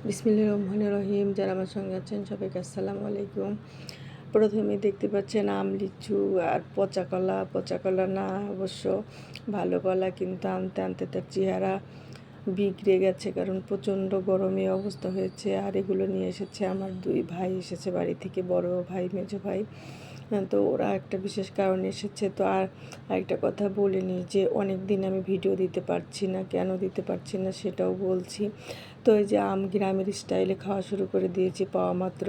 বিসমিল্লাহির রহমানির রহিম। যারা আমার সঙ্গে আছেন সবাইকে আসসালামু আলাইকুম। প্রথমে দেখতে পাচ্ছেন আম, লিচু আর পচা কলা না অবশ্য ভালো কলা, কিন্তু আনতে আনতে তার চেহারা বিগড়ে গেছে, কারণ প্রচণ্ড গরমে অবস্থা হয়েছে। আর এগুলো নিয়ে এসেছে আমার দুই ভাই, এসেছে বাড়ি থেকে, বড় ভাই মেজো ভাই। তো ওরা একটা বিশেষ কারণে এসেছে। তো আর একটা কথা বলে নিই যে অনেক দিন আমি ভিডিও দিতে পারছি না, কেন দিতে পারছি না সেটাও বলছি। তো এই যে আম গ্রামের স্টাইলে খাওয়া শুরু করে দিয়েছি পাওয়া মাত্র,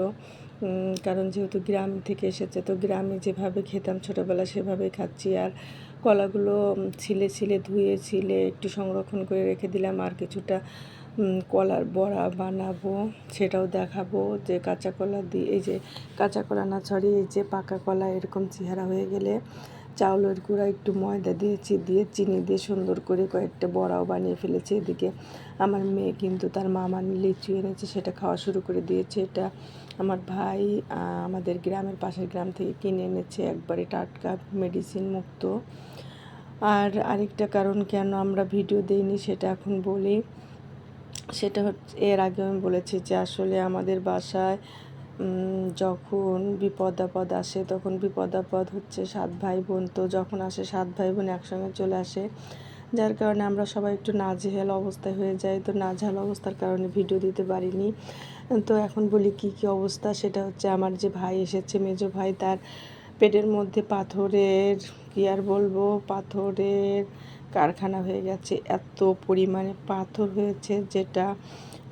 কারণ যেহেতু গ্রাম থেকে এসেছে, তো গ্রামে যেভাবে খেতাম ছোটোবেলা সেভাবেই খাচ্ছি। আর কলাগুলো ছিলে ধুয়ে একটু সংরক্ষণ করে রেখে দিলাম। আর কিছুটা কলার বড়া বানাবো, সেটাও দেখাবো। যে কাঁচা কলা দিয়ে, এই যে কাঁচা কলা না সরি এই যে পাকা কলা এরকম চেহারা হয়ে গেলে চাউলের গুঁড়া একটু ময়দা দিয়েছি, দিয়ে চিনি দিয়ে সুন্দর করে কয়েকটা বড়াও বানিয়ে ফেলেছি। এদিকে আমার মেয়ে কিন্তু তার মামা লিচু এনেছে, সেটা খাওয়া শুরু করে দিয়েছে। এটা আমার ভাই আমাদের গ্রামের পাশের গ্রাম থেকে কিনে এনেছে, একবারে টাটকা, মেডিসিন মুক্ত। আর আরেকটা কারণ কেন আমরা ভিডিও দিইনি সেটা এখন বলি। সেটা হচ্ছে, এর আগে আমি বলেছি যে আসলে আমাদের বাসায় যখন বিপদ আপদ আসে, তখন বিপদ আপদ হচ্ছে 7 ভাই বোন। তো যখন আসে 7 ভাই বোন একসঙ্গে চলে আসে, যার কারণে আমরা সবাই একটু নাজেহাল অবস্থায় হয়ে যাই। তো নাজেহাল অবস্থার কারণে ভিডিও দিতে পারিনি। তো এখন বলি কি অবস্থা। সেটা হচ্ছে আমার যে ভাই এসেছে, মেজো ভাই, তার পেটের মধ্যে পাথরের, কি আর বলবো, পাথরের কারখানা হয়ে গেছে। এত পরিমাণে পাথর হয়েছে, যেটা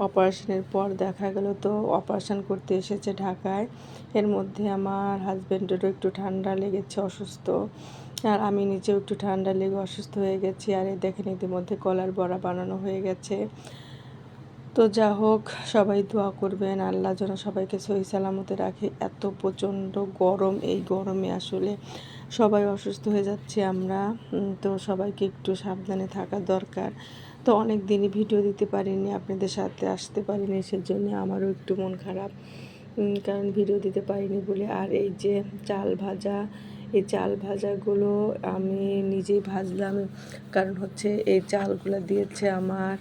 অপারেশনের পর দেখা গেল। তো অপারেশন করতে এসেছে ঢাকায়। এর মধ্যে আমার হাজব্যান্ডেরও একটু ঠান্ডা লেগেছে, অসুস্থ। আর আমি নিজেও একটু ঠান্ডা লেগে অসুস্থ হয়ে গেছি। আর এই দেখেন ইতিমধ্যে কলার বড়া বানানো হয়ে গেছে। তো যা হোক, সবাই দোয়া করবেন আল্লাহ যেন সবাইকে সহি সালামতে রাখে। এত প্রচণ্ড গরম, এই গরমে আসলে সবাই অসুস্থ হয়ে যাচ্ছে আমরা। তো সবাইকে একটু সাবধানে থাকা দরকার। তো অনেক দিনই ভিডিও দিতে পারিনি, আপনাদের সাথে আসতে পারিনি, সেজন্য আমারও একটু মন খারাপ, কারণ ভিডিও দিতে পারিনি বলে। আর এই যে চাল ভাজা, এই চাল ভাজাগুলো আমি নিজেই ভাজলাম, কারণ হচ্ছে এই চালগুলো দিয়েছে আমার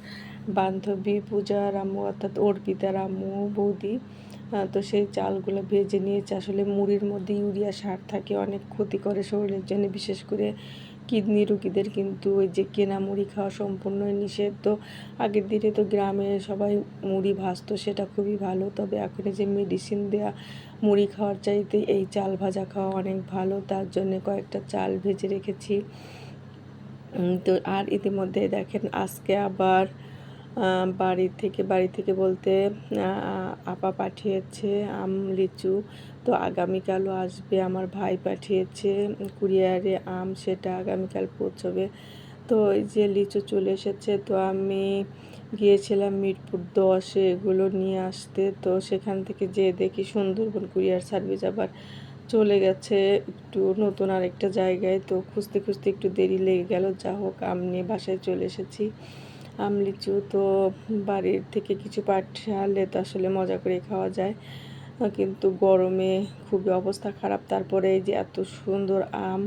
বান্ধবী পূজার আম্মু, অর্থাৎ অর্পিতার আম্মু, বৌদি। তো সেই চালগুলো ভেজে নিয়েছে। আসলে মুড়ির মধ্যে ইউরিয়া সার থাকে, অনেক ক্ষতি করে শরীরের জন্য, বিশেষ করে কিডনি রোগীদের। কিন্তু ওই যে কেনা মুড়ি খাওয়া সম্পূর্ণই নিষেধ। তো আগের দিনে তো গ্রামে সবাই মুড়ি ভাজতো, সেটা খুবই ভালো। তবে এখন যে মেডিসিন দেয়া মুড়ি খাওয়ার চাইতে এই চাল ভাজা খাওয়া অনেক ভালো। তার জন্য কয়েকটা চাল ভেজে রেখেছি। তো আর ইতিমধ্যে দেখেন আজকে আবার বাড়ি থেকে বলতে আপা পাঠিয়েছে আম, লিচু। তো আগামীকালও আসবে, আমার ভাই পাঠিয়েছে কুরিয়ারে আম, সেটা আগামীকাল পৌঁছবে। তো এই যে লিচু চলে এসেছে। তো আমি গিয়েছিলাম মিরপুর 10-এ এগুলো নিয়ে আসতে। তো সেখান থেকে যেয়ে দেখি সুন্দরবন কুরিয়ার সার্ভিস আবার চলে গেছে একটু নতুন আরেকটা জায়গায়। তো খুঁজতে খুঁজতে একটু দেরি লেগে গেল। যা হোক, আম নিয়ে বাসায় চলে এসেছি। আম, লিচু তো বাড়ির থেকে কিছু পাঠালে তো আসলে মজা করে খাওয়া যায়, কিন্তু গরমে খুবই অবস্থা খারাপ। তারপরে এই যে এত সুন্দর আম,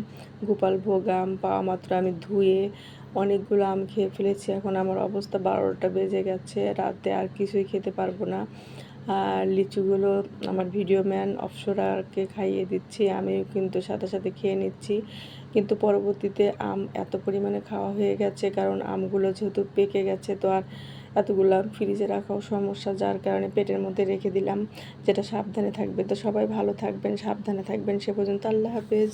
গোপালভোগ আম পাওয়া মাত্র আমি ধুয়ে অনেকগুলো আম খেয়ে ফেলেছি। এখন আমার অবস্থা 12টা বেজে গেছে, রাতে আর কিছুই খেতে পারবো না। আর লিচুগুলো আমার ভিডিও ম্যান অপসরাকে খাইয়ে দিচ্ছি, আমিও কিন্তু সাথে সাথে খেয়ে নিচ্ছি। কিন্তু পরবর্তীতে আম এত পরিমাণে খাওয়া হয়ে গেছে, কারণ আমগুলো যেহেতু পেকে গেছে, তো আর এতগুলো ফ্রিজে রাখাও সমস্যা, যার কারণে পেটের মধ্যে রেখে দিলাম, যেটা সাবধানে থাকবে। তো সবাই ভালো থাকবেন, সাবধানে থাকবেন। সে পর্যন্ত আল্লাহ হাফেজ।